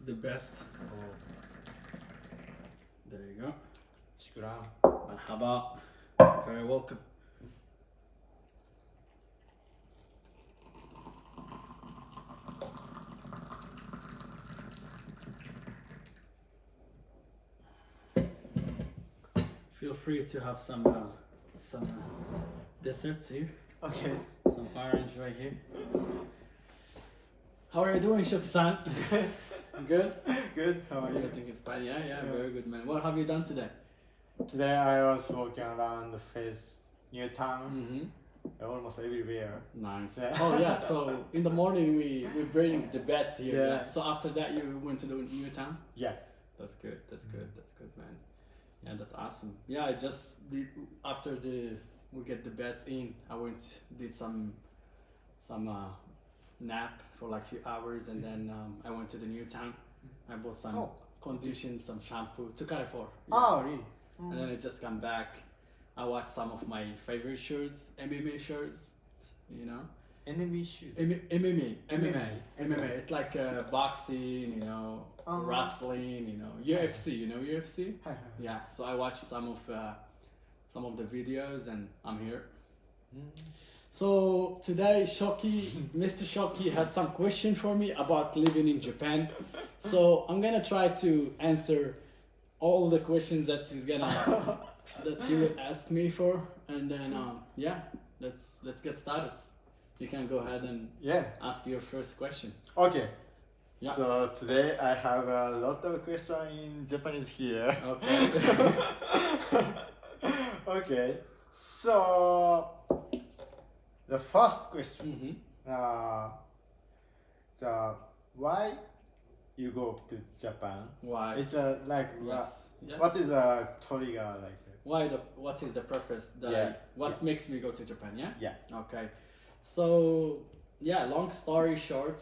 the best. Oh, There you go. shukran. Marhaba. Very welcome. Feel free to have some desserts here. Okay. Some orange right here. How are you doing, Shoki-san? Good? Good. How are you? Everything is fine. Yeah, very good, man. What have you done today? Today I was walking around the face near town, Mm-hmm. almost everywhere. Nice. Yeah. Oh yeah. So in the morning we bring the beds here. Yeah. Yeah. So after that you went to the new town. Yeah. That's good. That's good, man. Yeah, that's awesome. Yeah, I just did after we get the beds in. I went did some nap for like a few hours, and then I went to the new town. I bought some Oh. condition, some shampoo to Carrefour. Oh, really? And then I just come back. I watched some of my favorite shows, MMA shows, you know. Enemy shoes. MMA. It's like boxing, you know, wrestling, you know, UFC. You know UFC? Hi, hi. Yeah. So I watched some of the videos, and I'm here. So today, Mr. Shoki has some question for me about living in Japan. So I'm gonna try to answer all the questions that he will ask me for, and then yeah, let's get started. You can go ahead and Yeah. ask your first question. Okay. Yeah. So today I have a lot of questions in Japanese here. Okay. Okay. So the first question. Mm-hmm. The why you go to Japan? Why? It's like Yes. Yes. what is a trigger like? What is the purpose that Yeah. what makes me go to Japan? Yeah. Yeah. Okay. So yeah, long story short,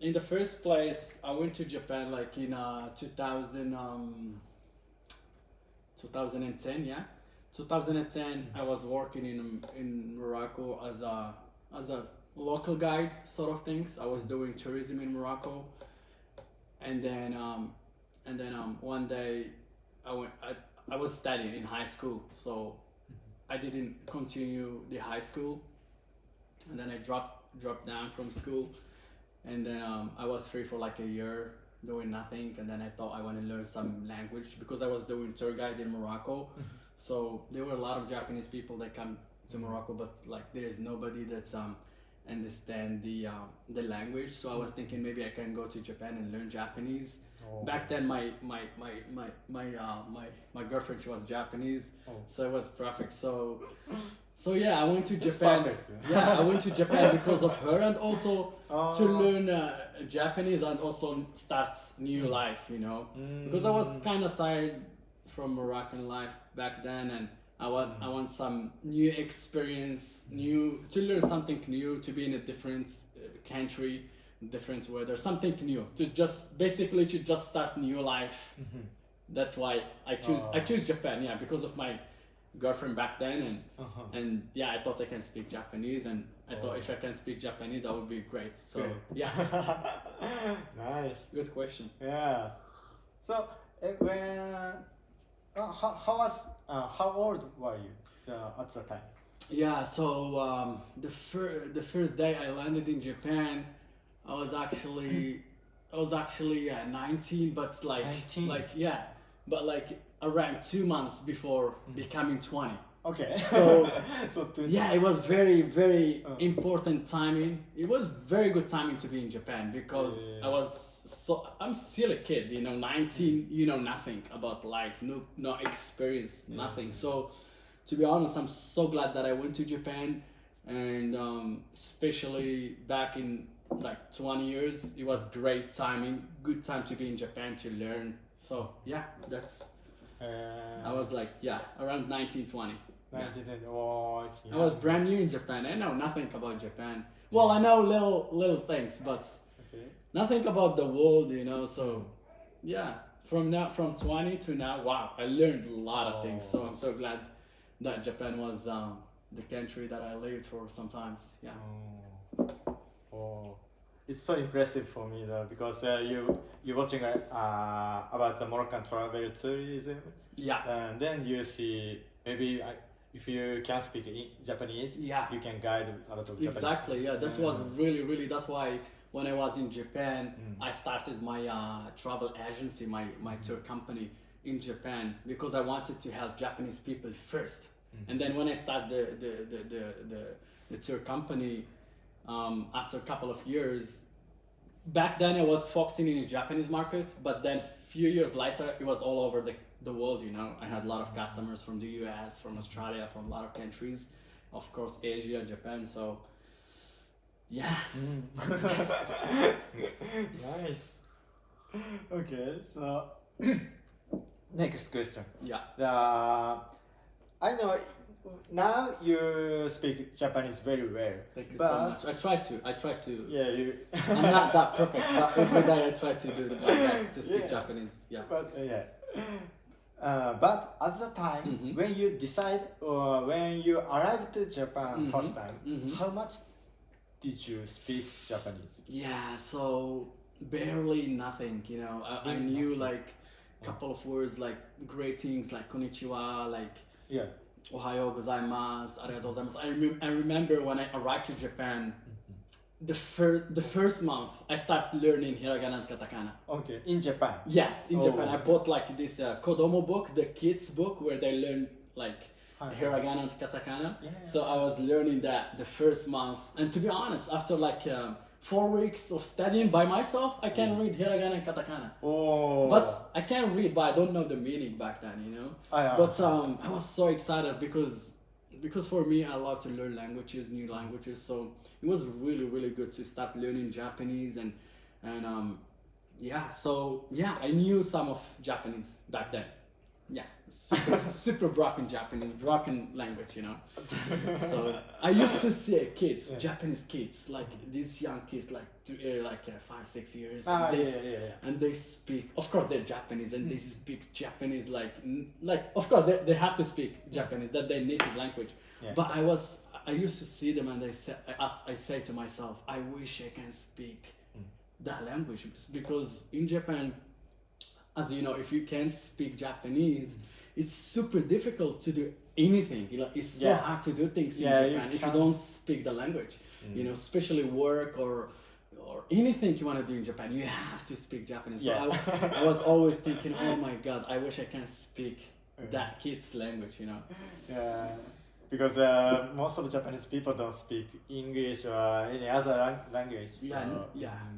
in the first place, I went to Japan like in 2010. Yeah, 2010. I was working in Morocco as a local guide sort of things. I was doing tourism in Morocco, and then one day I was studying in high school, so I didn't continue the high school, and then I dropped down from school, and then I was free for like a year doing nothing, and then I thought I want to learn some language because I was doing tour guide in Morocco. So there were a lot of Japanese people that come to Morocco, but like there is nobody that's understand the language. So I was thinking maybe I can go to Japan and learn Japanese. Oh. Back then my girlfriend, she was Japanese, so it was perfect. So yeah, I went to It's Japan. perfect. Yeah, I went to Japan because of her, and also to Oh. learn Japanese and also start new life, you know. Because I was kind of tired from Moroccan life back then, and I want some new experience, to learn something new, to be in a different country, different weather, something new, to just start new life. That's why I choose Japan. Yeah, because of my girlfriend back then, and yeah, I thought I can speak Japanese, and I thought if I can speak Japanese, that would be great. So Great. yeah, Nice. good question. Yeah. So when how old were you at the time? Yeah, so the first day I landed in Japan, I was actually 19, but 19? but around 2 months before becoming 20. Okay. So so yeah, it was very important timing. It was very good timing to be in Japan because I'm still a kid, you know, 19, you know nothing about life, no experience, nothing. So to be honest, I'm so glad that I went to Japan, and especially back in like 20 years, it was great timing, good time to be in Japan to learn. So yeah, that's I was like around 1920. Yeah. I was brand new in Japan. I know nothing about Japan. Well, I know little things, but nothing about the world, you know. So yeah, from 20 to now, wow, I learned a lot of things. So I'm so glad that Japan was the country that I lived for sometimes. Yeah. it's so impressive for me though because you watching about the Moroccan travel tourism. Yeah. And then you see maybe if you can speak Japanese, Yeah. you can guide a lot of Japanese. Exactly. Yeah. That was really. That's why when I was in Japan, I started my travel agency, my tour company in Japan because I wanted to help Japanese people first. And then when I started the tour company, after a couple of years, back then I was focusing in the Japanese market, but then few years later it was all over the world. You know, I had a lot of customers from the US, from Australia, from a lot of countries, of course Asia, Japan. So yeah. Nice. Okay, so next question. Yeah. I know now you speak Japanese very well. Thank you so much. I try to. Yeah, you. I'm not that perfect, but every day I try to do my best to speak Japanese. Yeah. But but at the time when you decide or when you arrived to Japan first time, how much did you speak Japanese? Yeah, so barely nothing. You know, I knew like a couple of words like greetings, like konnichiwa, like ohayo gozaimasu, arigatou gozaimasu. I remember when I arrived to Japan, the first month I started learning hiragana and katakana. Okay, in Japan. Yes, in Japan. I bought like this kodomo book, the kids book, where they learn like hiragana and katakana. So I was learning that the first month, and to be honest, after like 4 weeks of studying by myself, I can read hiragana and katakana. But I can read, but I don't know the meaning back then, you know. But I was so excited because for me, I love to learn languages, new languages. So it was really good to start learning Japanese and I knew some of Japanese back then. Yeah, super broken Japanese, broken language, you know. So I used to see kids, Japanese kids, like these young kids, like 5-6 years, and they speak. Of course, they're Japanese, and they speak Japanese like of course they have to speak Japanese, that's their native language. But I used to see them, and I say to myself, I wish I can speak that language, because in Japan, as you know, if you can't speak Japanese, it's super difficult to do anything. You know, it's so hard to do things in Japan if you don't speak the language. You know, especially work or anything you want to do in Japan, you have to speak Japanese. So I was always thinking, oh my God, I wish I can speak that kid's language. You know. Yeah. Because most of Japanese people don't speak English or any other language.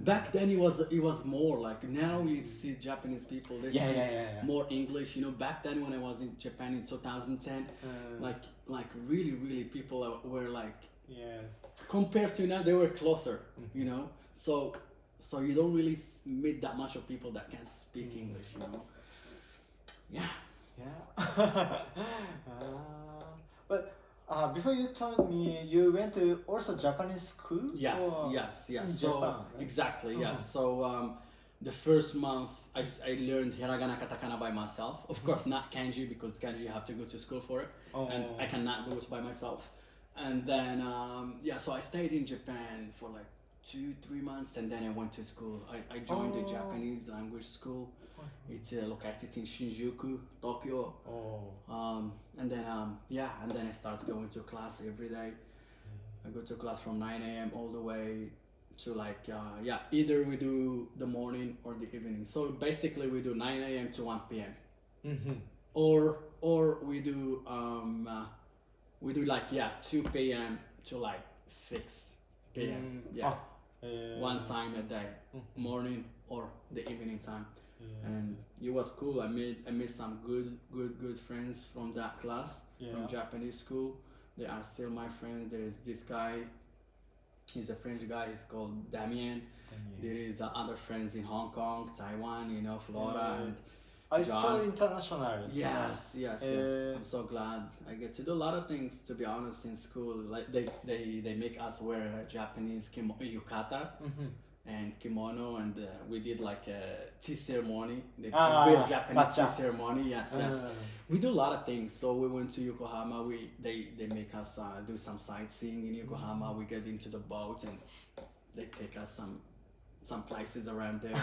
Back then it was more like, now you see Japanese people, they speak more English. You know, back then when I was in Japan in 2010, like really people were like, compared to now, they were closer. You know, so you don't really meet that much of people that can speak English. You know. But before you told me you went to also Japanese school? Yes. So Japan, right? exactly, yes. So the first month I learned hiragana, katakana by myself. Of course, not kanji, because kanji you have to go to school for it, and I cannot do it by myself. And then so I stayed in Japan for like 2-3 months, and then I went to school. I joined the Japanese language school. It's located in Shinjuku, Tokyo. And then I started going to class every day. I go to class from 9 a.m. all the way to like either we do the morning or the evening. So basically we do 9 a.m. to 1 p.m. Or we do like 2 p.m. to like 6 p.m. One time a day, morning or the evening time. And it was cool. I made some good friends from that class, from Japanese school. They are still my friends. There is this guy, he's a French guy, he's called Damien. There is other friends in Hong Kong, Taiwan, you know, Florida, and I saw international. Yes. I'm so glad I get to do a lot of things, to be honest, in school. Like they make us wear Japanese yukata and kimono, and we did like a tea ceremony, the real Japanese tea ceremony. Yes. We do a lot of things. So we went to Yokohama. They make us do some sightseeing in Yokohama. We get into the boat, and they take us some some places around there.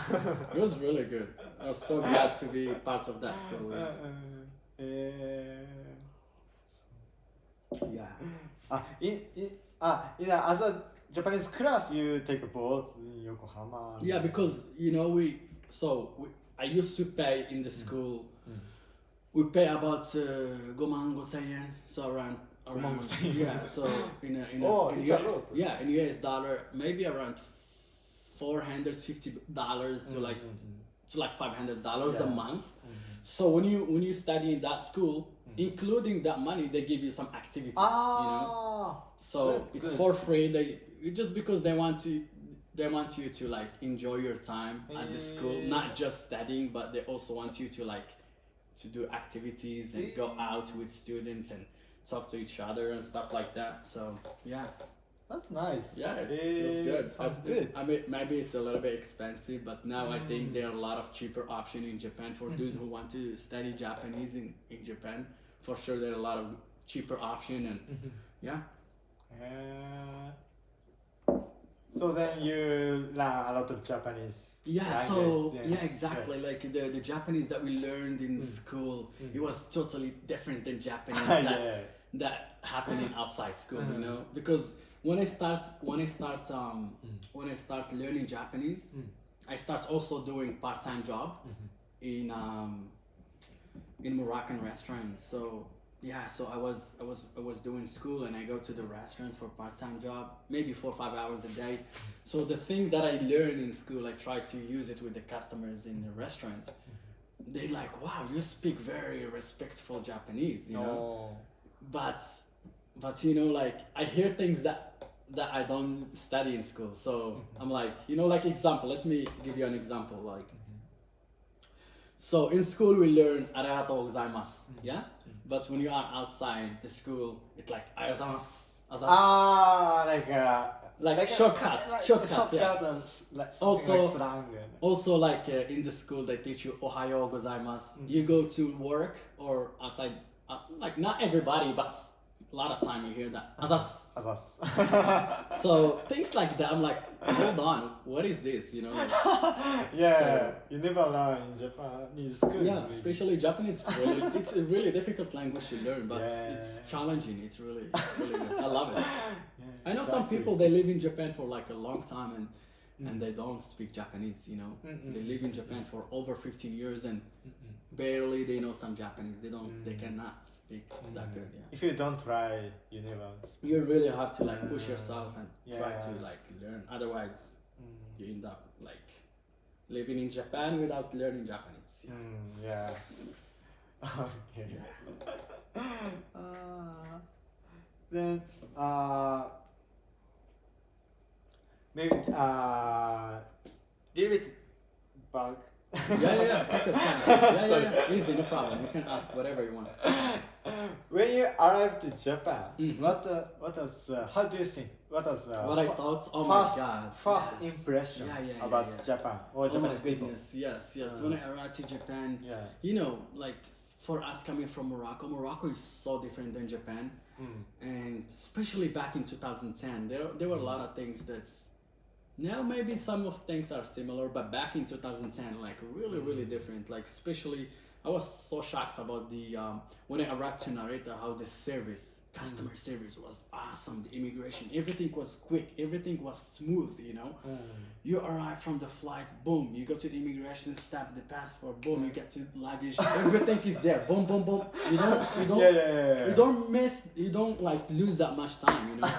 It was really good. I was so glad to be part of that school. Yeah. As a Japanese class, you take a boat in Yokohama. Yeah, because I used to pay in the school. We pay about 5,500 yen, so around so in US dollar, maybe around $450 to like $500 a month. So when you study in that school, including that money, they give you some activities. So it's for free. Just because they want you to like enjoy your time at the school, not just studying, but they also want you to do activities and go out with students and talk to each other and stuff like that. So yeah. That's nice. Yeah, it was good. Sounds good. I mean, maybe it's a little bit expensive, but now I think there are a lot of cheaper options in Japan for those who want to study Japanese in Japan. For sure, there are a lot of cheaper options and yeah. So then you learn a lot of Japanese. Yeah, exactly. Like the Japanese that we learned in school, it was totally different than Japanese that happening outside school, you know? Because when I start learning Japanese, I start also doing part-time job in Moroccan restaurants. So yeah, so I was doing school and I go to the restaurants for part-time job, maybe 4 or 5 hours a day. So the thing that I learned in school, I try to use it with the customers in the restaurant. They like, wow, you speak very respectful Japanese, you know. But you know, like I hear things that I don't study in school. So I'm like, you know, like example. Let me give you an example. Like, so in school we learn arigatou gozaimasu, yeah. But when you are outside the school, it's like arigatou like shortcuts, yeah. Also like in the school they teach you ohayou gozaimasu. You go to work or outside, like not everybody, but a lot of time you hear that azas. So things like that, I'm like, hold on, what is this? You know? Like, you never learn in Japanese school. Yeah, especially Japanese. It's a really difficult language to learn, but it's challenging. It's really good. I love it. I know some people, they live in Japan for like a long time and they don't speak Japanese. You know, they live in Japan for over 15 years and barely they know some Japanese. They cannot speak that good. Yeah. If you don't try, you never speak. You really have to like push yourself and try to like learn. Otherwise, you end up like living in Japan without learning Japanese. Okay. Then maybe leave it back. Take your time. Yeah. Easy, no problem. You can ask whatever you want. When you arrived to Japan, how do you think? What was what I thought? Oh first, my God! First impression about Japan or Japanese people? Yes. When I arrived to Japan, you know, like for us coming from Morocco is so different than Japan, and especially back in 2010, there were a lot of things that's. Now maybe some of things are similar, but back in 2010, like really different. Like especially, I was so shocked about the when I arrived to Narita, how the customer service was awesome. The immigration, everything was quick, everything was smooth. You know, you arrive from the flight, boom, you go to the immigration, stamp the passport, boom, you get to luggage, everything is there, boom. You don't like lose that much time. You know,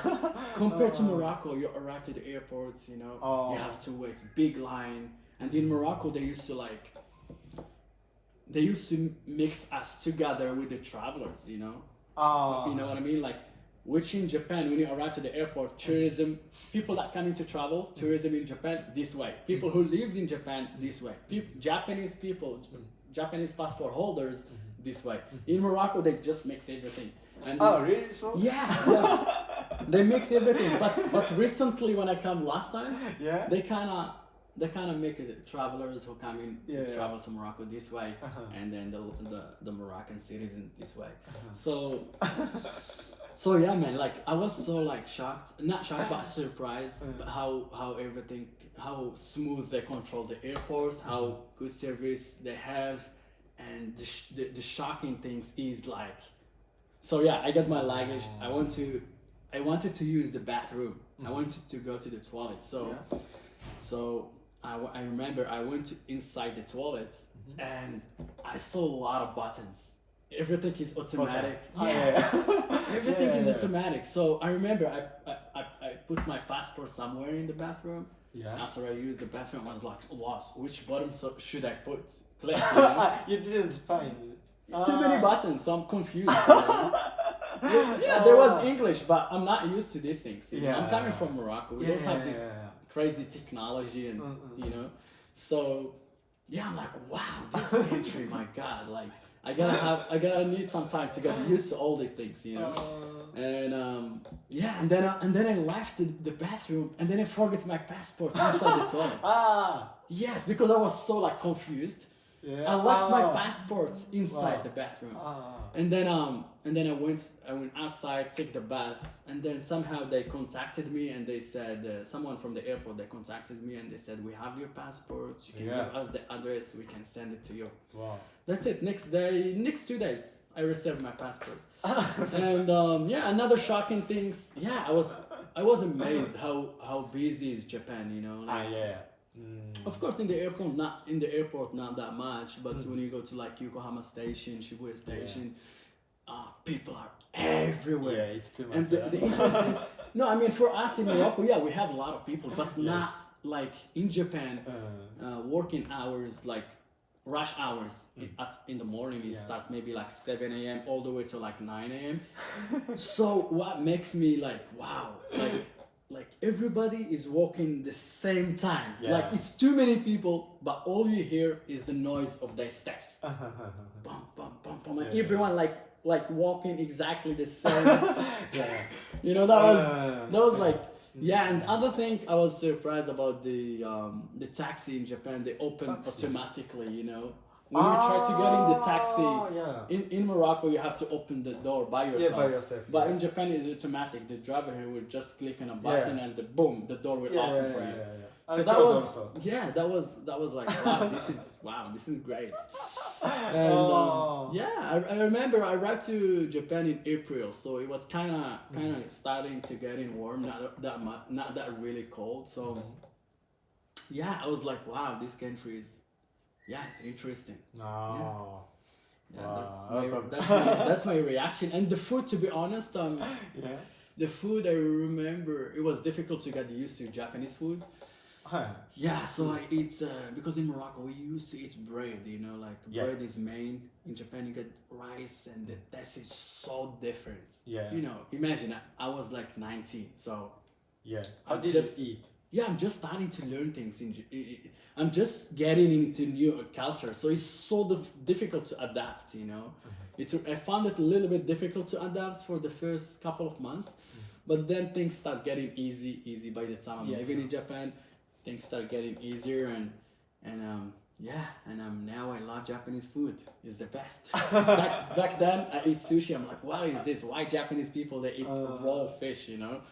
compared to Morocco, you arrive to the airports, you know, you have to wait big line, and in Morocco they used to mix us together with the travelers. You know. You know what I mean? Like, which in Japan, when you arrive to the airport, tourism, people that come in to travel, tourism in Japan, this way. People who lives in Japan, this way. Japanese people, Japanese passport holders, this way. In Morocco, they just mix everything. And really? So? Yeah. They mix everything. But recently, when I come last time, they kind of make it travelers who come in to travel to Morocco this way, and then the Moroccan citizen this way. So So yeah, man, like I was so like shocked, not shocked, but surprised but how everything, how smooth they control the airports, how good service they have, and the shocking things is like, so yeah, I got my luggage. I wanted to use the bathroom. I wanted to go to the toilet. So I remember I went inside the toilet and I saw a lot of buttons. Everything is automatic. Everything is automatic. So I remember I put my passport somewhere in the bathroom. Yeah. After I used the bathroom, I was like lost. Which button should I put? Click. You know? You didn't find it. Too many buttons, so I'm confused. You know? Yeah, there was English, but I'm not used to these things. You know? I'm coming from Morocco. We don't have this crazy technology, and you know. So yeah, I'm like, wow, this country, my God, like. I gotta need some time to get used to all these things, you know. And yeah, and then I left the bathroom, and then I forgot my passport inside the toilet. Yes, because I was so like confused. I left my passport inside the bathroom, and then I went outside, took the bus, and then somehow they contacted me, and they said someone from the airport, they contacted me, and they said, we have your passport, you can give us the address, we can send it to you. Wow. That's it. Next 2 days I received my passport. And yeah, another shocking things. Yeah, I was amazed how busy is Japan, you know. Like, of course, in the airport, not that much. But when you go to like Yokohama Station, Shibuya Station, people are everywhere. Yeah, it's too much. And the interesting is, no, I mean for us in Morocco, yeah, we have a lot of people, but not like in Japan. Working hours, like rush hours in the morning, it starts maybe like 7 a.m. all the way to like 9 a.m. So what makes me like, wow, like everybody is walking the same time. Like it's too many people, but all you hear is the noise of their steps. Bum, bum, bum, bum, and everyone like walking exactly the same. You know, that was like, yeah. And other thing I was surprised about the taxi in Japan, they open automatically, you know. When you try to get in the taxi, in Morocco you have to open the door by yourself. Yeah, by yourself. But in Japan it's automatic. The driver here will just click on a button and boom, the door will open for you. So that was that was like, wow, this is great. And yeah, I remember I arrived to Japan in April, so it was kind of starting to get in warm, not that really cold. So yeah, I was like, wow, this country is, yeah, it's interesting. That's my reaction. And the food, to be honest, the food I remember, it was difficult to get used to Japanese food. Yeah, so I eat because in Morocco we used to eat bread, you know, like bread is main. In Japan you get rice, and the taste is so different. You know, imagine I was like 19, so how did you eat? Yeah, I'm just starting to learn things. I'm just getting into new culture, so it's so difficult to adapt, you know. I found it a little bit difficult to adapt for the first couple of months, but then things start getting easy by the time I'm living in Japan. Things start getting easier, and now I love Japanese food. It's the best. back then I eat sushi. I'm like, what is this? Why Japanese people they eat raw fish, you know?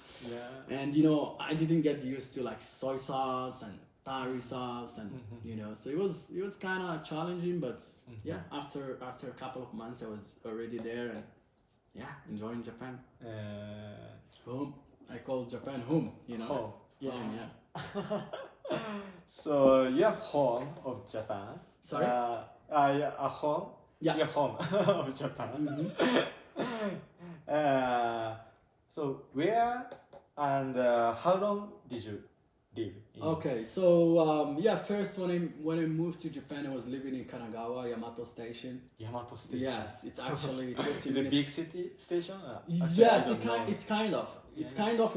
And you know, I didn't get used to like soy sauce and tari sauce, and you know, so it was kind of challenging, but yeah, after a couple of months I was already there, and enjoying Japan. Home. I call Japan home, you know. Home. Home, yeah. So you're home of Japan. Sorry? A home? Yeah. You're home of Japan. So where and how long did you live? Okay, so first when I moved to Japan, I was living in Kanagawa, Yamato Station. Yamato Station. Yes, it's actually 30 Is it a minutes. big city station? Yes, it's kind of. It's kind of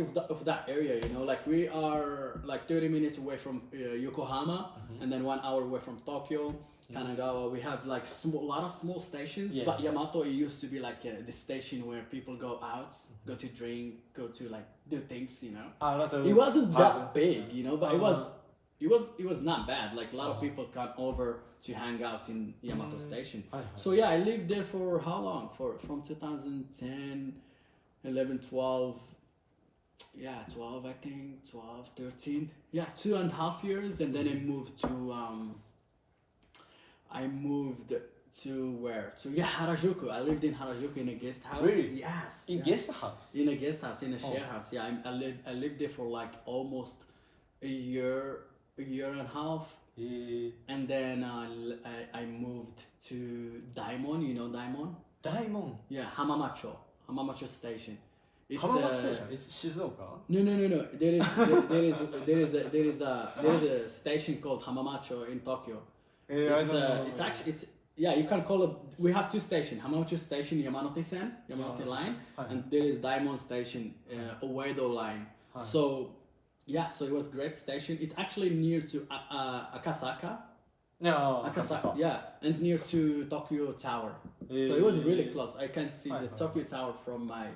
that area, you know, like we are like 30 minutes away from Yokohama, and then 1 hour away from Tokyo. Kanagawa, we have like a lot of small stations, but Yamato, it used to be like the station where people go out, go to drink, go to like do things, you know. It wasn't that big, you know, but it was not bad. Like a lot of people come over to hang out in Yamato Station. So yeah, I lived there for how long? From 2010. 11, 12. Yeah, 12, I think, 12, 13. Yeah, 2.5 years, and then I moved to where? To, yeah, Harajuku. I lived in Harajuku in a guest house. Really? Yes. In yes. guest house? In a guest house, in a share house. Yeah, I lived there for like almost a year and a half. And then I moved to Daimon. You know Daimon? Daimon? Yeah, Hamamacho Station. It's Station? It's Shizuoka? No. There is a station called Hamamacho in Tokyo. It's actually you can call it. We have two stations: Hamamacho Station, Yamanote Line, and there is Daimon Station, Uedo Line. So it was great station. It's actually near to Akasaka. No. Akasaka, yeah, and near to Tokyo Tower. So it was really close. I can see the Tokyo Tower from my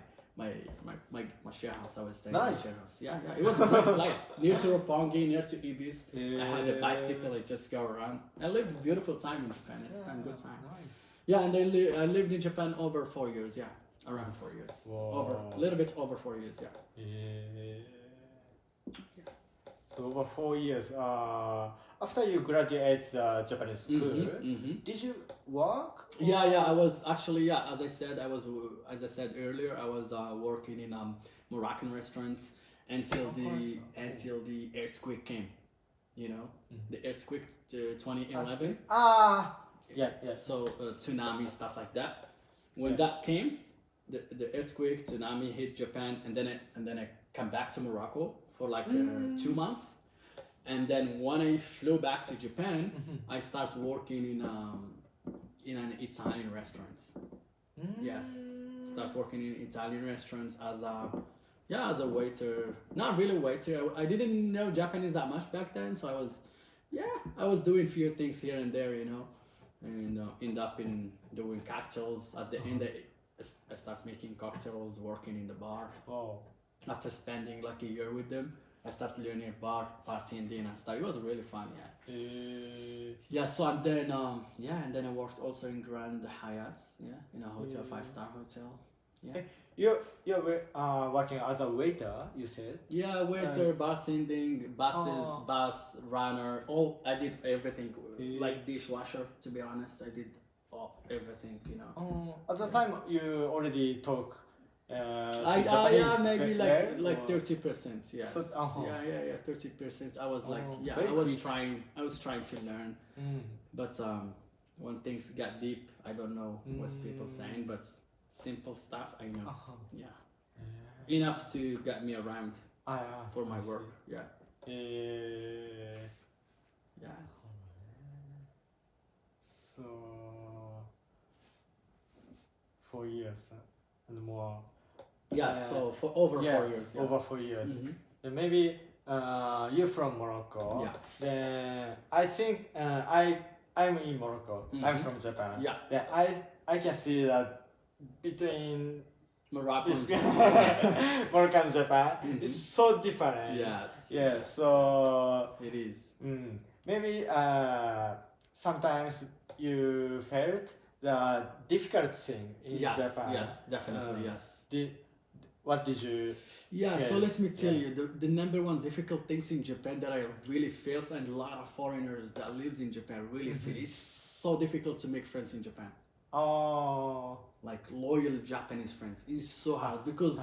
share house. I was staying in the share house. Yeah. It was a great place. Near to Roppongi, near to Ibis. I had a bicycle. I just go around. I lived a beautiful time in Japan. I spent a good time. Nice. Yeah, and I lived in Japan over 4 years. Yeah, around 4 years. Whoa. A little bit over 4 years. Yeah. So over 4 years. After you graduate Japanese school, did you work? Yeah. I was actually as I said earlier, I was working in Moroccan restaurants until the earthquake came. You know, the earthquake 2011. Yeah. So tsunami, stuff like that. When that came, the earthquake, tsunami hit Japan, and then I come back to Morocco for like 2 months. And then when I flew back to Japan, I started working in an Italian restaurants. Yes, start working in Italian restaurants as a waiter. Not really waiter. I didn't know Japanese that much back then, so I was doing few things here and there, you know, and end up in doing cocktails. At the end, I started making cocktails, working in the bar. After spending like a year with them, I started learning bar, partying and stuff. It was really fun, yeah. So and then I worked also in Grand Hyatt, in a hotel, 5-star hotel. Yeah. You were working as a waiter, you said? Yeah, waiter, bartending, bus runner. I did everything, like dishwasher. To be honest, I did everything, you know. At the time, you already talk. Maybe like 30%. Yes. So, Yeah. 30%. I was like, I was trying to learn, but when things got deep, I don't know what people saying, but simple stuff I know. Enough to get me around for my work. Yeah. So 4 years and more. So for over 4 years. Yeah. Over 4 years. And maybe you're from Morocco. Yeah. Then I think I'm in Morocco. I'm from Japan. Yeah. Then I can see that between Morocco and Morocco and Japan, it's so different. Yes. Yeah. So it is. Maybe sometimes you felt the difficult thing in Japan. Yes, definitely. What did you? So let me tell you, the number one difficult things in Japan that I really felt, and a lot of foreigners that lives in Japan really feel, it's so difficult to make friends in Japan. Like loyal Japanese friends is so hard because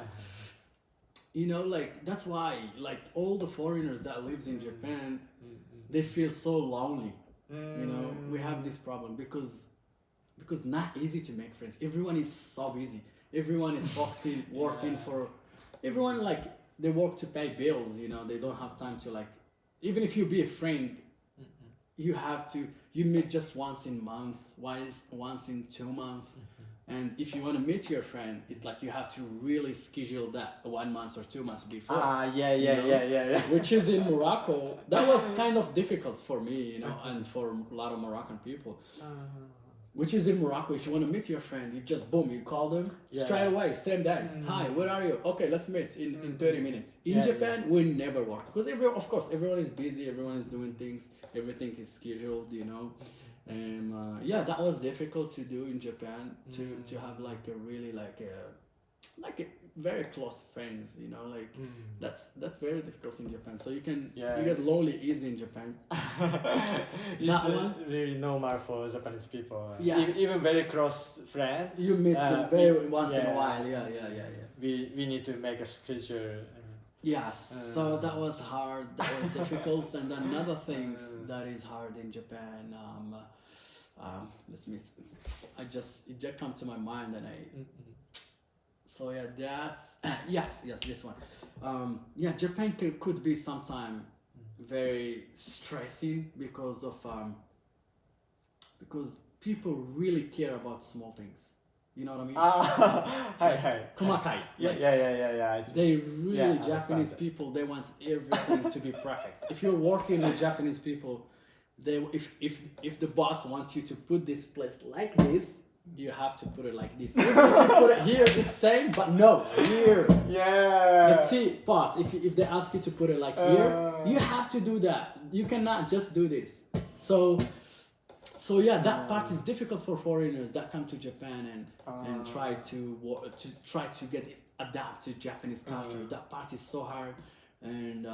you know, like that's why like all the foreigners that lives in Japan, they feel so lonely. You know, we have this problem because not easy to make friends. Everyone is so busy. Everyone is focusing, working for. Everyone like they work to pay bills. You know, they don't have time to like. Even if you be a friend, you have to. You meet just once in month, once in 2 months, and if you want to meet your friend, it's like you have to really schedule that 1 month or 2 months before. Yeah. Which is in Morocco. That was kind of difficult for me, you know, and for a lot of Moroccan people. Which is in Morocco, if you want to meet your friend, you just boom, you call them straight away, same day. Hi, where are you? Okay, let's meet in 30 minutes. In Japan, we never work because of course everyone is busy, everyone is doing things, everything is scheduled, you know. And that was difficult to do in Japan to have like a really like like very close friends, you know, like that's very difficult in Japan. So you Yeah. you get lonely easy in Japan. It's That one, really normal for Japanese people. Yes. Even very close friend. you miss them once in a yeah. while. Yeah. We need to make a schedule. Yes, so that was hard. That was difficult, and another things that is hard in Japan. Let me. It just come to my mind, and I. So yeah, that's yes, this one. Yeah, Japan could be sometime very stressing because of because people really care about small things. You know what I mean? Hi. Kumakai. Yeah, like, yeah. I see. They really Yeah, I Japanese understand. people. They want everything to be perfect. If you're working with Japanese people, if the boss wants you to put this place like this, you have to put it like this. If you put it here, it's same, but no, here. Yeah. The T part. If they ask you to put it like here, you have to do that. You cannot just do this. So yeah, that part is difficult for foreigners that come to Japan and try to get adapt to Japanese culture. That part is so hard, and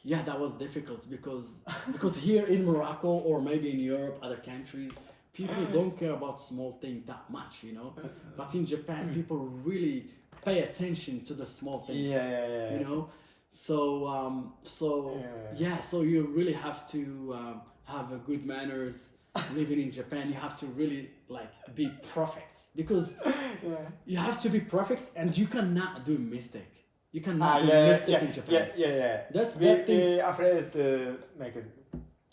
yeah, that was difficult because here in Morocco or maybe in Europe, other countries, people don't care about small things that much, you know. But in Japan, people really pay attention to the small things. Yeah. You know, so you really have to have a good manners living in Japan. You have to really like be perfect because you have to be perfect and you cannot do mistake. You cannot do mistake in Japan. Yeah. That's we afraid to make it.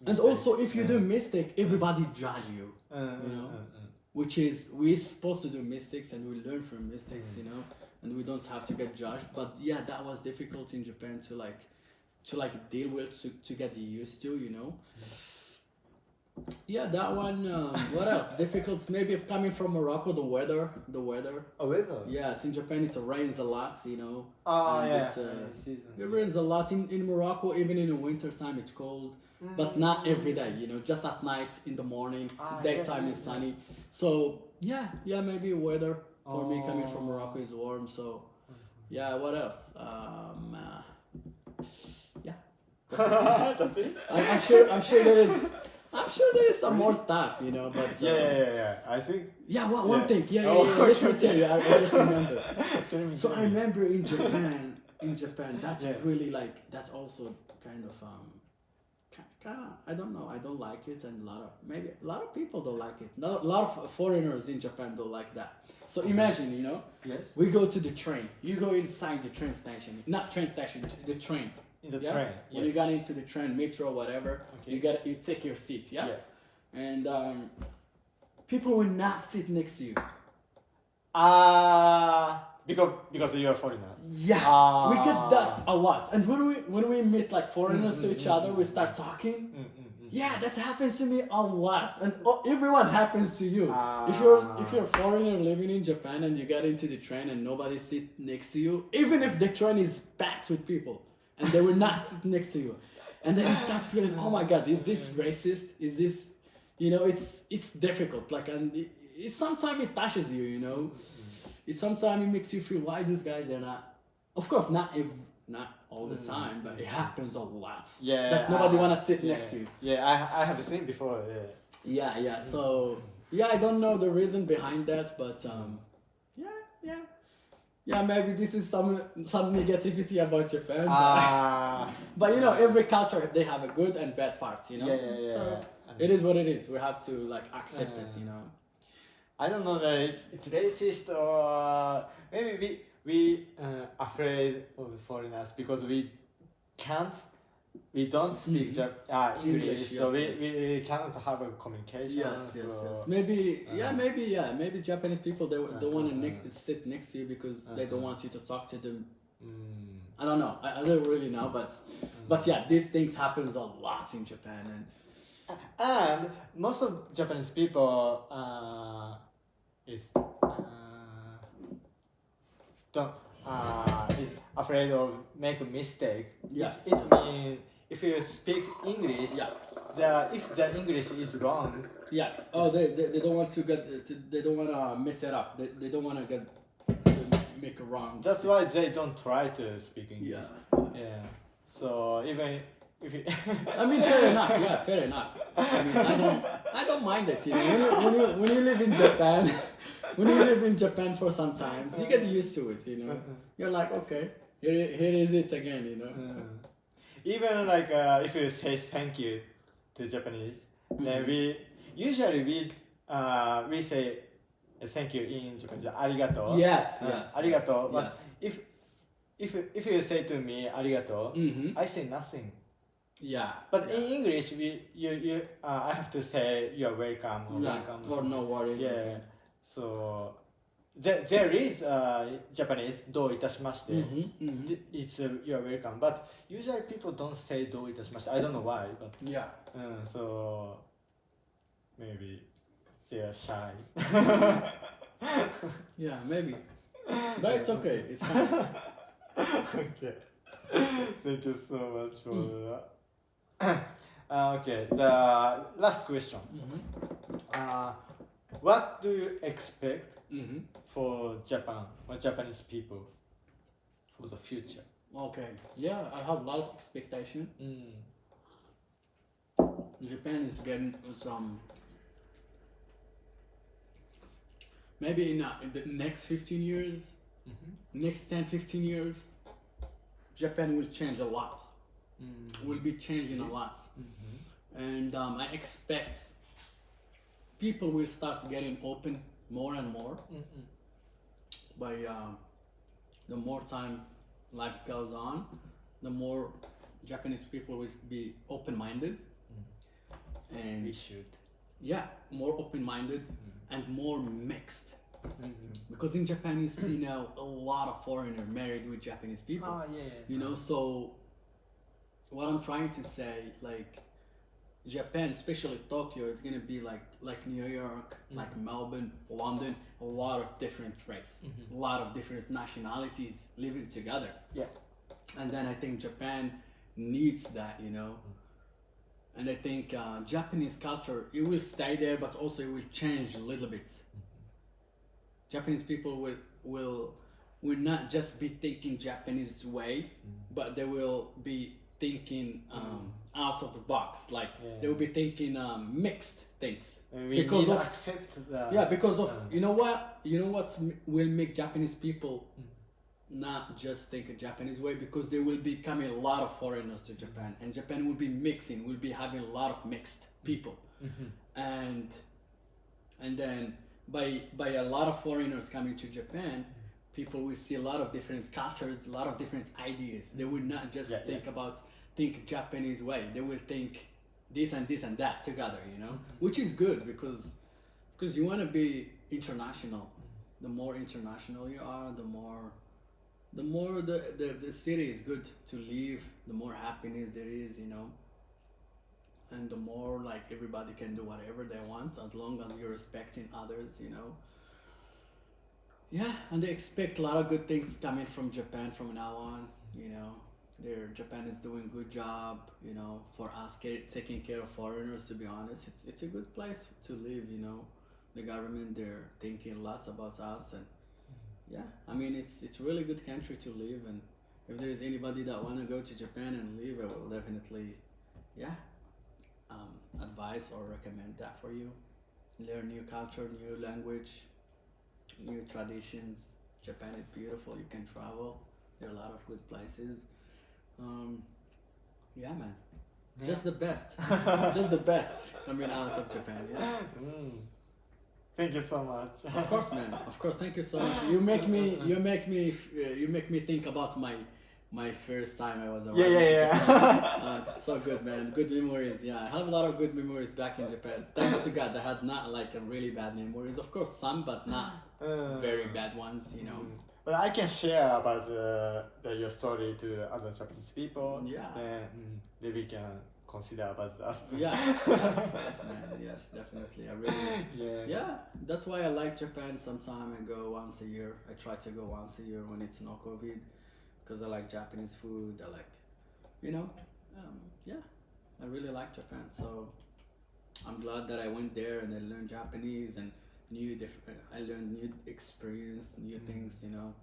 And also, if you do mistake, everybody judge you. You know, which is we're supposed to do mistakes and we learn from mistakes. You know, and we don't have to get judged. But yeah, that was difficult in Japan to deal with, to get used to. You know. Yeah, that one. What else? Difficult. Maybe if coming from Morocco, the weather. Oh, weather. Yes, in Japan it rains a lot. You know. Oh, and yeah. It rains a lot in Morocco. Even in the winter time, it's cold. But not every day, you know, just at night, in the morning, daytime is sunny. So yeah, maybe weather for me coming from Morocco is warm. So yeah, what else? Yeah. That's it. I'm sure there is some more stuff, you know, but Yeah. I think. yeah, one thing. Yeah. Let me tell you, I just remember. So I remember in Japan, that's really like that's also kind of I don't know. I don't like it, and a lot of people don't like it. A lot of foreigners in Japan don't like that. So imagine, you know, Yes. we go to the train. You go inside the train station, not train station, the train. In the train. When you got into the train, metro, whatever, Okay. you take your seat, and people will not sit next to you. Because you're a foreigner. Yes, we get that a lot. And when we meet like foreigners to each other, we start talking. Yeah, that happens to me a lot, and everyone happens to you. If you're a foreigner living in Japan and you get into the train and nobody sit next to you, even if the train is packed with people and they will not sit next to you, and then you start feeling, oh my God, is this racist? Is this, you know, it's difficult. Like, and sometimes it touches you, you know. Sometimes it makes you feel why those guys are not. Of course, not all the time, but it happens a lot. Yeah. That nobody wanna sit next to you. Yeah, I have seen before. Yeah. So I don't know the reason behind that, but yeah. Maybe this is some negativity about Japan. But you know, every culture they have a good and bad part. You know. Yeah. So it is what it is. We have to like accept it. You know. I don't know that it's racist or maybe we afraid of foreigners because we don't speak English, so yes. we cannot have a communication. Yes. So, Maybe Japanese people they don't want to sit next to you because they don't want you to talk to them. I don't know. I don't really know, but yeah, these things happens a lot in Japan, and most of Japanese people is afraid of make a mistake. Yes. It means if you speak English, if the English is wrong. Yeah. Oh, they don't want to get they don't want to mess it up. They don't want to get make a wrong. That's why they don't try to speak English. Yeah. Yeah. So even if you I mean, fair enough. Yeah, fair enough. I mean, I don't mind it. You know, when you live in Japan, when you live in Japan for some time, you get used to it. You know, you're like, okay, here is it again. You know. Even like if you say thank you to Japanese, then we say thank you in Japanese, arigato. Yes, yes. Arigato. Yes. But if you say to me arigato, I say nothing. Yeah. But in English, I have to say you're welcome or welcome or no worries. Yeah. So there is Japanese どういたしまして it's you're welcome, but usually people don't say どういたしまして I don't know why, but yeah. So maybe they are shy. Yeah, maybe, but it's okay. It's fine. Okay. Thank you so much for that. Okay, the last question. What do you expect for Japan or Japanese people for the future? Okay, yeah, I have a lot of expectation. Japan is getting some. Maybe in the next 15 years, next 10, 15 years, Japan will change a lot. Will be changing a lot. And I expect people will start getting open more and more by the more time life goes on, the more Japanese people will be open-minded. And We should. Yeah, more open-minded and more mixed. Because in Japan you see now a lot of foreigners married with Japanese people. Oh, yeah. You know, so what I'm trying to say, like Japan, especially Tokyo, it's gonna be like New York, like Melbourne, London, a lot of different races, a lot of different nationalities living together. Yeah. And then I think Japan needs that, you know. And I think Japanese culture, it will stay there, but also it will change a little bit. Japanese people will not just be thinking Japanese way, but they will be thinking out of the box. Like they will be thinking mixed things. And we because need of to accept that. yeah, because of you know what will make Japanese people not just think a Japanese way, because there will be coming a lot of foreigners to Japan, and Japan will be mixing, will be having a lot of mixed people, and then by a lot of foreigners coming to Japan, people will see a lot of different cultures, a lot of different ideas. They will not just think Japanese way. They will think this and this and that together, you know, which is good because you want to be international. The more international you are, the more the city is good to live, the more happiness there is, you know, and the more like everybody can do whatever they want as long as you're respecting others, you know. Yeah, and they expect a lot of good things coming from Japan from now on, you know. Japan is doing a good job, you know, for us taking care of foreigners. To be honest, it's a good place to live, you know. The government, they're thinking lots about us, and yeah, I mean it's really good country to live. And if there's anybody that want to go to Japan and live, I will definitely advise or recommend that for you. Learn new culture, new language, new traditions. Japan is beautiful. You can travel. There are a lot of good places. Yeah, man. Just the best. Just the best coming out of Japan. Yeah. Thank you so much. Of course, man. Of course. Thank you so much. You make me think about my first time I was around. Yeah. It's so good, man. Good memories. Yeah, I have a lot of good memories back in Japan. Thanks to God, I had not like a really bad memories. Of course, some, but not very bad ones. You know. But I can share about your story to other Japanese people. Yeah. Then we can consider about that. Yes, man. Yes, definitely. I really. Yeah, that's why I like Japan. Sometime I go once a year. I try to go once a year when it's no COVID, because I like Japanese food. I like, you know, yeah, I really like Japan. So I'm glad that I went there and I learned Japanese and I learned new experience, new things, you know.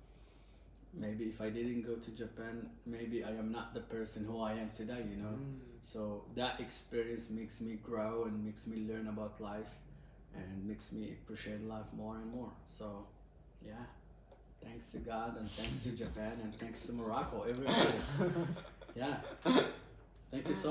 maybe if I didn't go to Japan, maybe I am not the person who I am today, you know. So that experience makes me grow and makes me learn about life and makes me appreciate life more and more. So yeah, thanks to God and thanks to Japan and thanks to Morocco, everybody. Yeah, thank you so